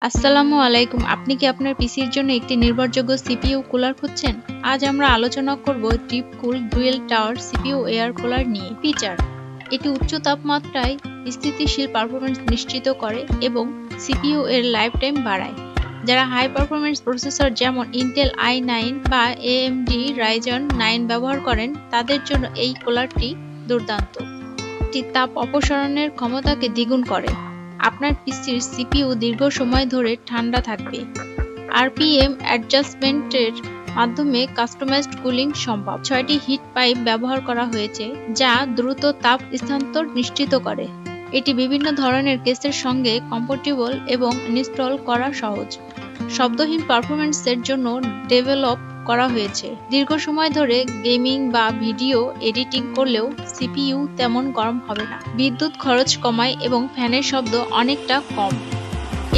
আসসালামু আলাইকুম। আপনি কি আপনার পিসির জন্য একটি নির্ভরযোগ্য সিপিইউ কুলার খুঁজছেন? আজ আমরা আলোচনা করব DeepCool dual tower CPU air cooler নিয়ে। ফিচার: এটি উচ্চ তাপমাত্রায় স্থিতিশীল পারফরম্যান্স নিশ্চিত করে এবং সিপিইউ এর লাইফ টাইম বাড়ায়। যারা হাই পারফরম্যান্স প্রসেসর যেমন ইন্টেল i9 বা AMD Ryzen 9 ব্যবহার করেন, তাদের জন্য এই কুলারটি দুর্দান্ত। এটি তাপ অপসারণের ক্ষমতাকে দ্বিগুণ করে। আপনার পিসির সিপিইউ দীর্ঘ সময় ধরে ঠান্ডা থাকবে। আরপিএম অ্যাডজাস্টমেন্টের মাধ্যমে কাস্টমাইজড কুলিং সম্ভব। 6টি হিট পাইপ ব্যবহার করা হয়েছে যা দ্রুত তাপ স্থানান্তর নিশ্চিত করে। এটি বিভিন্ন ধরনের কেসের সঙ্গে কম্প্যাটিবল এবং ইনস্টল করা সহজ। শব্দহীন পারফরম্যান্সের জন্য ডেভেলপ করা হয়েছে। দীর্ঘ সময় ধরে গেমিং বা ভিডিও এডিটিং করলেও সিপিইউ তেমন গরম হবে না। বিদ্যুৎ খরচ কমায় এবং ফ্যানের শব্দ অনেকটা কম।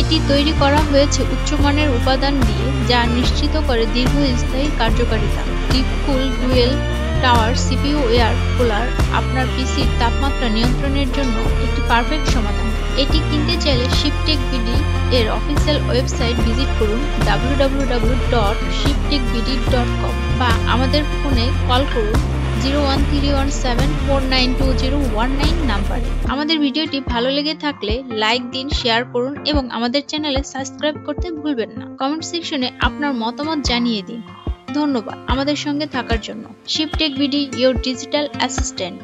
এটি তৈরি করা হয়েছে উচ্চমানের উপাদান দিয়ে, যা নিশ্চিত করে দীর্ঘস্থায়ী কার্যকারিতা। DeepCool dual tower CPU air cooler আপনার পিসির তাপমাত্রা নিয়ন্ত্রণের জন্য একটি পারফেক্ট সমাধান। এটি কিনতে চাইলে শিপটেকবিডি এর অফিসিয়াল ওয়েবসাইট ভিজিট করুন www.shiptekbd.com বা আমাদের ফোনে কল করুন 01317492019 নাম্বারে। আমাদের ভিডিওটি ভালো লেগে থাকলে লাইক দিন, শেয়ার করুন এবং আমাদের চ্যানেলে সাবস্ক্রাইব করতে ভুলবেন না। কমেন্ট সেকশনে আপনার মতামত জানিয়ে দিন। ধন্যবাদ আমাদের সঙ্গে থাকার জন্য। শিপটেকবিডি, ইওর ডিজিটাল অ্যাসিস্ট্যান্ট।